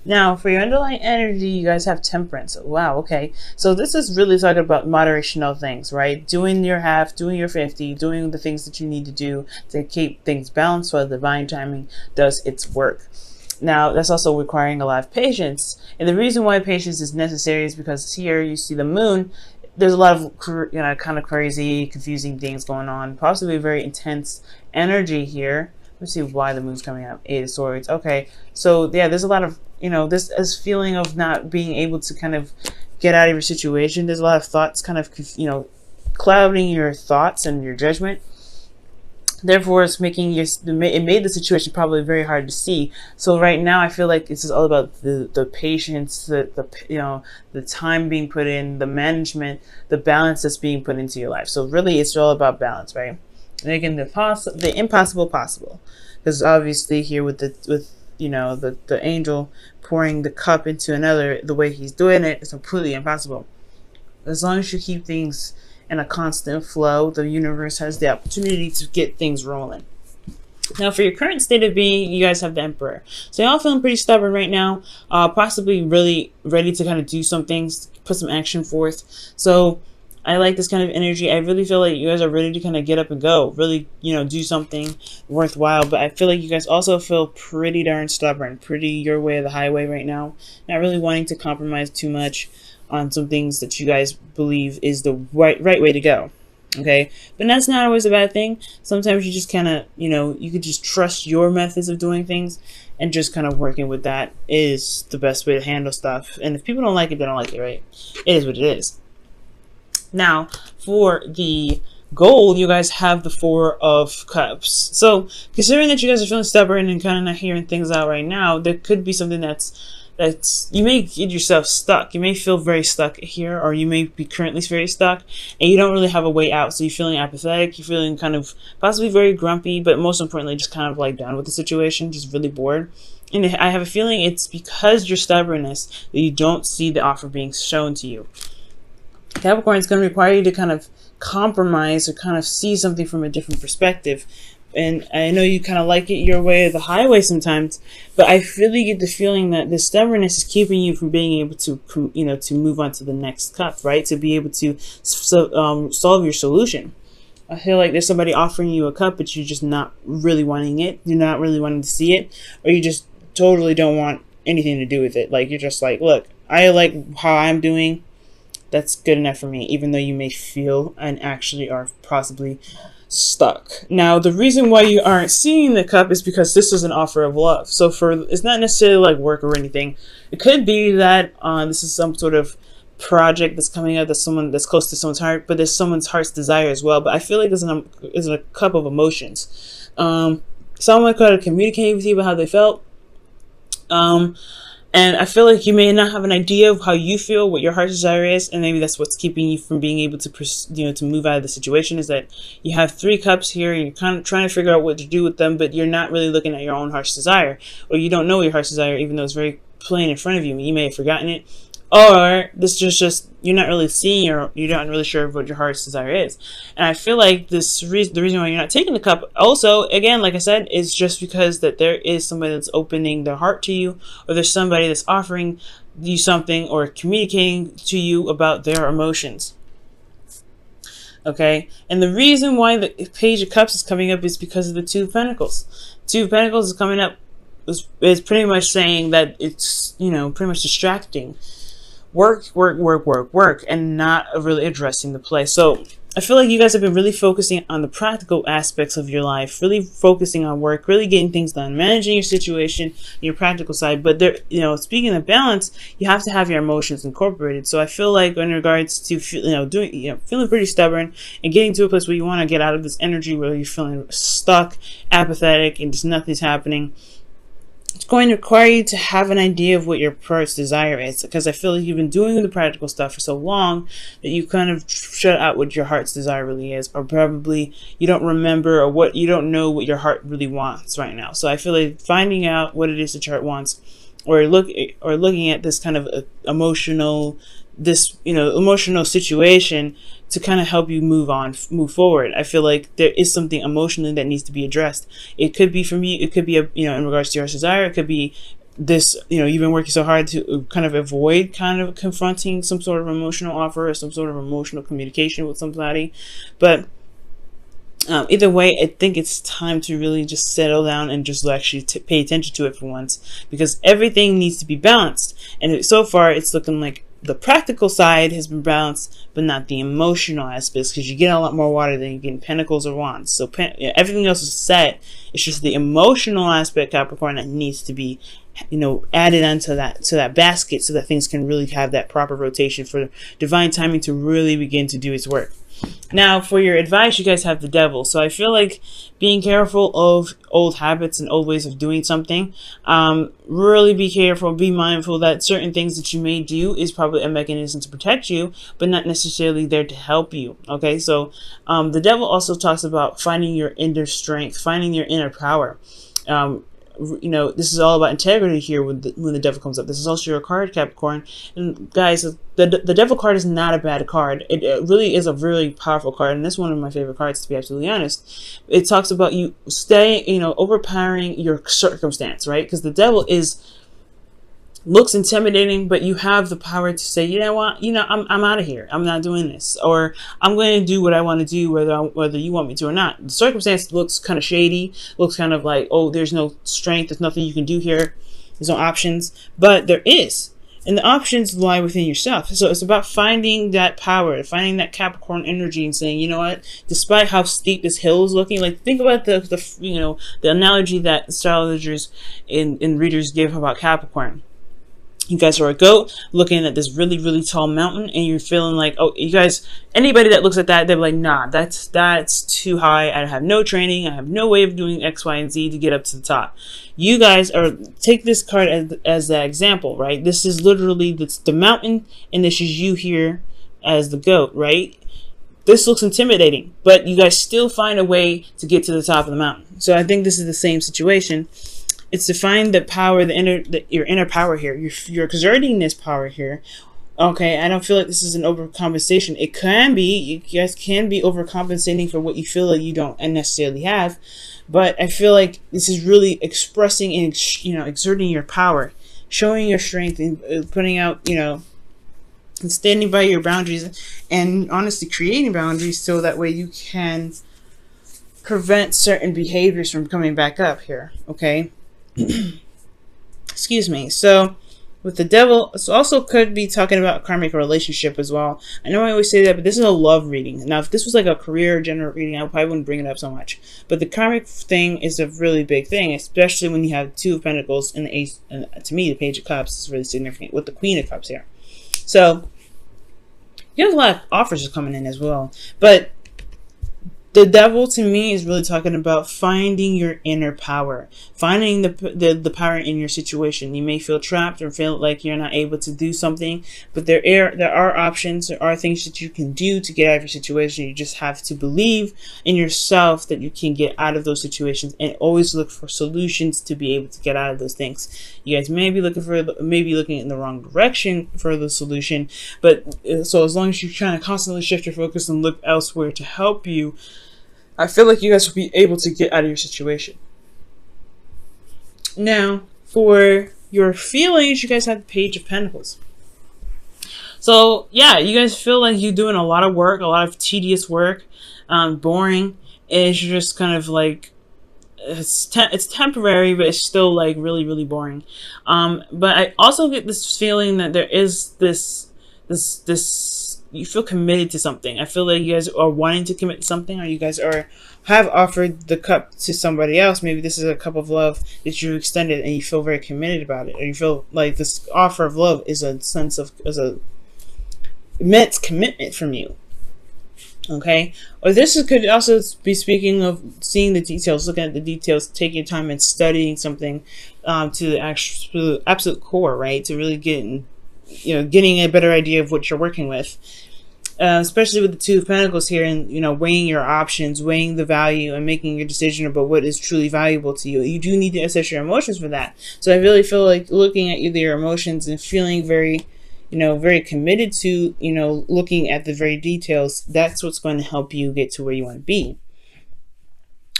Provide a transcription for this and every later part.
Now, for your underlying energy, you guys have temperance. Wow, okay. So this is really talking about moderation of things, right? Doing your half, doing your 50, doing the things that you need to do to keep things balanced while divine timing does its work. Now, that's also requiring a lot of patience. And the reason why patience is necessary is because here you see the moon. There's a lot of, kind of crazy, confusing things going on. Possibly a very intense energy here. Let's see why the moon's coming up. 8 of Swords. Okay, so yeah, there's a lot of, this feeling of not being able to kind of get out of your situation. There's a lot of thoughts kind of, clouding your thoughts and your judgment. Therefore, it made the situation probably very hard to see. So right now, I feel like this is all about the patience, the time being put in, the management, the balance that's being put into your life. So really, it's all about balance, right? Making the impossible possible, because obviously here with the angel pouring the cup into another, the way he's doing it is completely impossible. As long as you keep things in a constant flow, the universe has the opportunity to get things rolling. Now, for your current state of being, you guys have the Emperor. So y'all feeling pretty stubborn right now, possibly really ready to kind of do some things, put some action forth. So I like this kind of energy. I really feel like you guys are ready to kind of get up and go, really, do something worthwhile. But I feel like you guys also feel pretty darn stubborn, pretty your way or the highway right now. Not really wanting to compromise too much on some things that you guys believe is the right way to go. Okay, but that's not always a bad thing. Sometimes you just kind of, you could just trust your methods of doing things, and just kind of working with that is the best way to handle stuff. And if people don't like it, they don't like it, right? It is what it is. Now, for the gold, you guys have the 4 of Cups. So, considering that you guys are feeling stubborn and kind of not hearing things out right now, there could be something that's you may get yourself stuck. You may feel very stuck here, or you may be currently very stuck, and you don't really have a way out. So you're feeling apathetic, you're feeling kind of possibly very grumpy, but most importantly, just kind of like done with the situation, just really bored. And I have a feeling it's because your stubbornness that you don't see the offer being shown to you. Capricorn is going to require you to kind of compromise or kind of see something from a different perspective. And I know you kind of like it your way or the highway sometimes, but I really get the feeling that the stubbornness is keeping you from being able to, to move on to the next cup, right? To be able to solve your solution. I feel like there's somebody offering you a cup, but you're just not really wanting it. You're not really wanting to see it, or you just totally don't want anything to do with it. Like, you're just like, look, I like how I'm doing. That's good enough for me, even though you may feel and actually are possibly stuck. Now, the reason why you aren't seeing the cup is because this is an offer of love. So it's not necessarily like work or anything. It could be that this is some sort of project that's coming up, that's close to someone's heart, but there's someone's heart's desire as well. But I feel like it's a cup of emotions. Someone could have communicated with you about how they felt. And I feel like you may not have an idea of how you feel, what your heart's desire is, and maybe that's what's keeping you from being able to, to move out of the situation, is that you have 3 cups here, and you're kind of trying to figure out what to do with them, but you're not really looking at your own heart's desire, or you don't know your heart's desire, even though it's very plain in front of you. You may have forgotten it, or this is just you're not really seeing, or you're not really sure what your heart's desire is. And I feel like the reason why you're not taking the cup, also, again, like I said, is just because that there is somebody that's opening their heart to you, or there's somebody that's offering you something or communicating to you about their emotions. Okay, and the reason why the Page of Cups is coming up is because of the 2 of Pentacles. 2 of Pentacles is coming up is pretty much saying that it's, pretty much distracting. Work, and not really addressing the play. So I feel like you guys have been really focusing on the practical aspects of your life, really focusing on work, really getting things done, managing your situation, your practical side. But there, speaking of balance, you have to have your emotions incorporated. So I feel like in regards to, feeling pretty stubborn and getting to a place where you want to get out of this energy where you're feeling stuck, apathetic, and just nothing's happening, it's going to require you to have an idea of what your heart's desire is, because I feel like you've been doing the practical stuff for so long that you kind of shut out what your heart's desire really is, or probably you don't remember, or you don't know what your heart really wants right now. So I feel like finding out what it is that your heart wants, or looking at this kind of emotional situation to kind of help you move forward. I feel like there is something emotionally that needs to be addressed. It could be from you, it could be in regards to your desire, it could be this, you've been working so hard to kind of avoid kind of confronting some sort of emotional offer or some sort of emotional communication with somebody. But either way, I think it's time to really just settle down and just actually pay attention to it for once, because everything needs to be balanced. And so far, it's looking like the practical side has been balanced, but not the emotional aspects, because you get a lot more water than you get in pentacles or wands. So everything else is set. It's just the emotional aspect, Capricorn, that needs to be, added onto that basket, so that things can really have that proper rotation for divine timing to really begin to do its work. Now, for your advice, you guys have the Devil. So I feel like being careful of old habits and old ways of doing something. Really be careful, be mindful that certain things that you may do is probably a mechanism to protect you, but not necessarily there to help you. Okay, so the Devil also talks about finding your inner strength, finding your inner power. This is all about integrity here when the Devil comes up. This is also your card, Capricorn. And guys, the Devil card is not a bad card. It really is a really powerful card, and this is one of my favorite cards, to be absolutely honest. It talks about you overpowering your circumstance, right? Because the Devil looks intimidating, but you have the power to say, you know what, I'm out of here. I'm not doing this, or I'm going to do what I want to do, whether you want me to or not. The circumstance looks kind of shady, looks kind of like, oh, there's no strength, there's nothing you can do here, there's no options, but there is, and the options lie within yourself. So it's about finding that power, finding that Capricorn energy, and saying, you know what, despite how steep this hill is looking, like think about the analogy that astrologers and readers give about Capricorn. You guys are a goat looking at this really, really tall mountain, and you're feeling like, oh, you guys, anybody that looks at that, they're like, nah, that's too high. I have no training. I have no way of doing X, Y, and Z to get up to the top. You guys take this card as that example, right? This is literally the mountain, and this is you here as the goat, right? This looks intimidating, but you guys still find a way to get to the top of the mountain. So I think this is the same situation. It's to find the power, your inner power here. You're exerting this power here. Okay, I don't feel like this is an overcompensation. It can be. You guys can be overcompensating for what you feel like you don't necessarily have. But I feel like this is really expressing and, exerting your power, showing your strength, and putting out, and standing by your boundaries, and honestly creating boundaries so that way you can prevent certain behaviors from coming back up here. Okay. Excuse me. So with the Devil, this also could be talking about a karmic relationship as well. I know I always say that, but this is a love reading. Now, if this was like a career general reading, I probably wouldn't bring it up so much. But the karmic thing is a really big thing, especially when you have Two of Pentacles and the Ace. And to me, the Page of Cups is really significant with the Queen of Cups here. So you have a lot of offers coming in as well. But the Devil, to me, is really talking about finding your inner power, finding the power in your situation. You may feel trapped or feel like you're not able to do something, but there are options. There are things that you can do to get out of your situation. You just have to believe in yourself that you can get out of those situations, and always look for solutions to be able to get out of those things. You guys may be looking in the wrong direction for the solution, but so as long as you're trying to constantly shift your focus and look elsewhere to help you, I feel like you guys will be able to get out of your situation. Now, for your feelings, you guys have the Page of Pentacles. So, yeah, you guys feel like you're doing a lot of work, a lot of tedious work, boring. It's just kind of like, it's temporary, but it's still like really, really boring. But I also get this feeling that there is this you feel committed to something. I feel like you guys are wanting to commit to something, or you guys have offered the cup to somebody else. Maybe this is a cup of love that you extended, and you feel very committed about it, or you feel like this offer of love is a immense commitment from you. Okay, or this could also be speaking of seeing the details, looking at the details, taking time and studying something to the absolute core, right? To really getting a better idea of what you're working with, especially with the Two of Pentacles here, and weighing your options, weighing the value, and making your decision about what is truly valuable to you. You do need to assess your emotions for that. So I really feel like looking at your emotions and feeling very very committed to looking at the very details, that's what's going to help you get to where you want to be,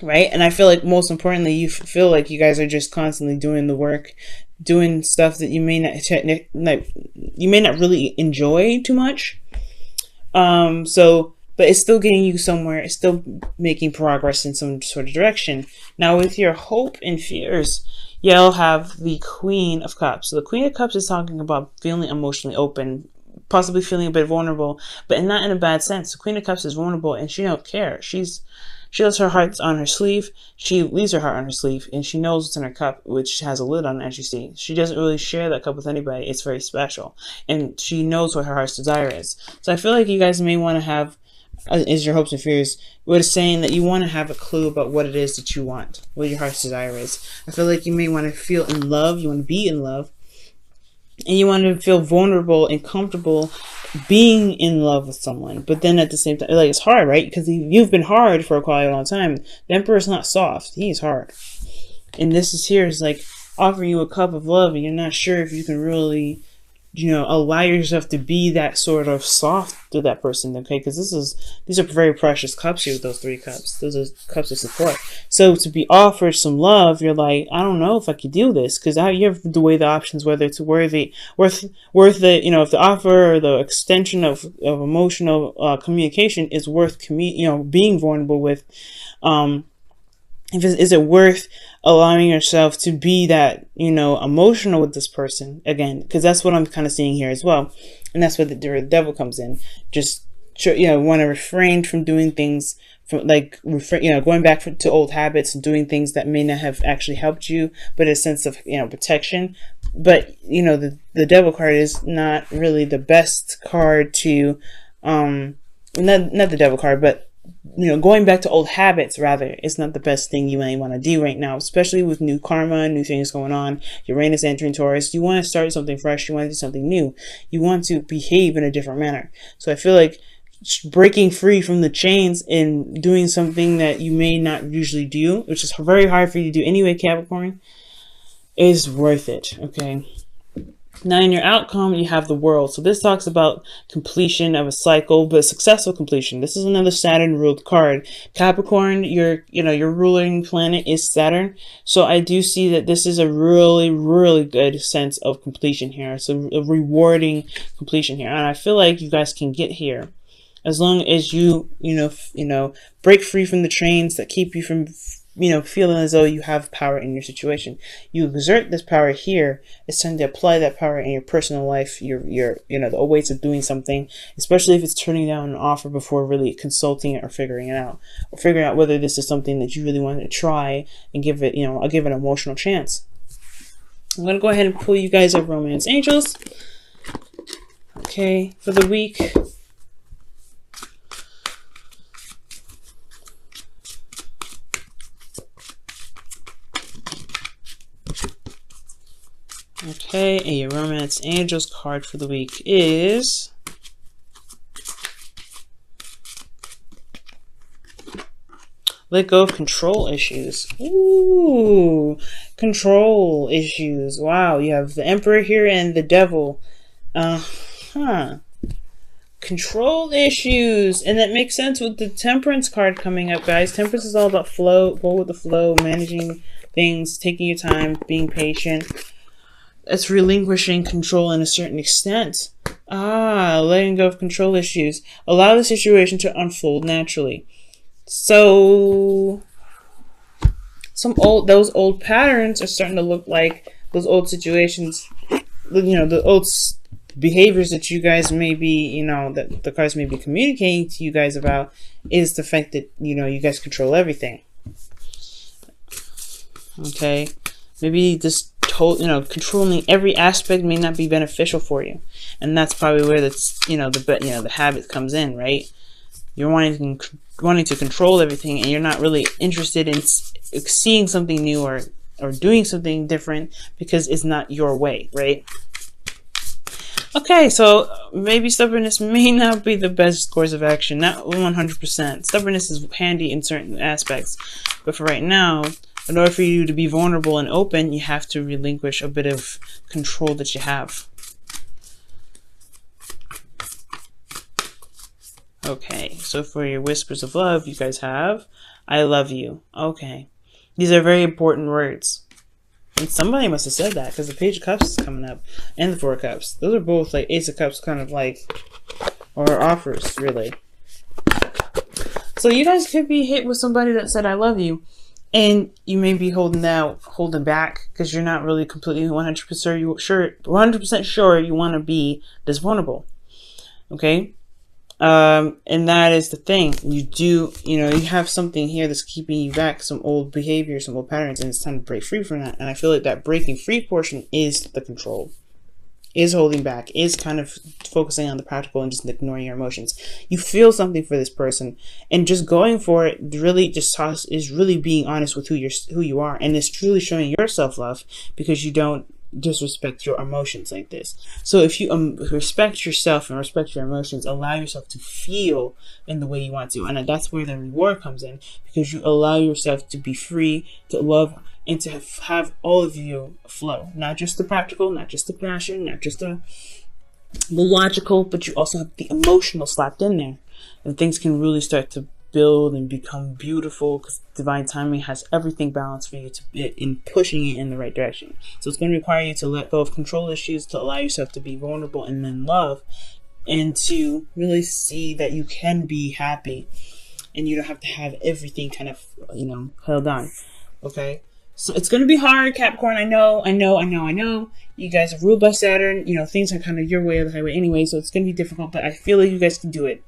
right? And I feel like most importantly, you feel like you guys are just constantly doing the work, doing stuff that you may not really enjoy too much. But it's still getting you somewhere. It's still making progress in some sort of direction. Now, with your hope and fears, you'll have the Queen of Cups. So the Queen of Cups is talking about feeling emotionally open, possibly feeling a bit vulnerable, but not in a bad sense. The Queen of Cups is vulnerable and she don't care. She lets her heart on her sleeve. She leaves her heart on her sleeve, and she knows what's in her cup, which has a lid on it, as you see. She doesn't really share that cup with anybody. It's very special, and she knows what her heart's desire is. So I feel like you guys may want to have, is your hopes and fears, what it's saying that you want to have a clue about what it is that you want, what your heart's desire is. I feel like you may want to feel in love. You want to be in love, and you want to feel vulnerable and comfortable being in love with someone. But then at the same time, like, it's hard, right? Because you've been hard for quite a long time. The Emperor's not soft. He's hard. And this is here is like offering you a cup of love, and you're not sure if you can really, allow yourself to be that sort of soft to that person, okay? Because these are very precious cups here with those 3 cups. Those are cups of support. So to be offered some love, you're like, I don't know if I could do this, because you have to weigh the options, whether it's worth the, if the offer or the extension of emotional communication is worth being vulnerable with. Is it worth allowing yourself to be that, emotional with this person again? Because that's what I'm kind of seeing here as well. And that's where the devil comes in. Just, want to refrain from doing things from going back to old habits and doing things that may not have actually helped you, but a sense of, protection. But, the devil card is not really the best card to, not the devil card, but going back to old habits, rather, it's not the best thing you may want to do right now, especially with new karma, new things going on. Uranus entering Taurus. You want to start something fresh. You want to do something new. You want to behave in a different manner. So I feel like breaking free from the chains and doing something that you may not usually do, which is very hard for you to do anyway, Capricorn, is worth it, okay? Now in your outcome, you have the World. So this talks about completion of a cycle, but successful completion. This is another Saturn ruled card. Capricorn, your ruling planet is Saturn. So I do see that this is a really, really good sense of completion here. So a rewarding completion here. And I feel like you guys can get here as long as you, break free from the chains that keep you from feeling as though you have power in your situation. You exert this power here. It's time to apply that power in your personal life, the ways of doing something, especially if it's turning down an offer before really consulting it or figuring it out, or figuring out whether this is something that you really want to try and give it, I'll give it an emotional chance. I'm going to go ahead and pull you guys up Romance Angels. Okay, for the week. Okay, and your Romance Angels card for the week is let go of control issues. Ooh, control issues. Wow, you have the Emperor here and the Devil. Control issues. And that makes sense with the Temperance card coming up, guys. Temperance is all about flow, go with the flow, managing things, taking your time, being patient. It's relinquishing control in a certain extent. Letting go of control issues. Allow the situation to unfold naturally. So those old patterns are starting to look like those old situations, the old behaviors that you guys may be, that the cards may be communicating to you guys about, is the fact that, you guys control everything. Okay. Maybe this controlling every aspect may not be beneficial for you, and that's probably where that's the habit comes in, right? You're wanting to control everything, and you're not really interested in seeing something new or doing something different because it's not your way, right? Okay, so maybe stubbornness may not be the best course of action, not 100%. Stubbornness is handy in certain aspects, but for right now, in order for you to be vulnerable and open, you have to relinquish a bit of control that you have. Okay, so for your whispers of love, you guys have, I love you. Okay, these are very important words. And somebody must have said that, because the Page of Cups is coming up and the Four of Cups. Those are both like Ace of Cups kind of like, or offers, really. So you guys could be hit with somebody that said, I love you. And you may be holding back because you're not really completely 100% sure you want to be this vulnerable. Okay? And that is the thing. You have something here that's keeping you back, some old behavior, some old patterns, and it's time to break free from that. And I feel like that breaking free portion is the control. Is holding back, is kind of focusing on the practical and just ignoring your emotions. You feel something for this person, and just going for it really is really being honest with who you are, and it's truly showing your self-love, because you don't disrespect your emotions like this. So if you respect yourself and respect your emotions, allow yourself to feel in the way you want to, and that's where the reward comes in, because you allow yourself to be free, to love, and to have all of you flow. Not just the practical, not just the passion, not just the logical, but you also have the emotional slapped in there. And things can really start to build and become beautiful, because divine timing has everything balanced for you in pushing it in the right direction. So it's going to require you to let go of control issues, to allow yourself to be vulnerable and then love, and to really see that you can be happy and you don't have to have everything kind of, held on. Okay? So it's going to be hard, Capricorn. I know. You guys are ruled by Saturn. Things are kind of your way or the highway anyway, so it's going to be difficult, but I feel like you guys can do it.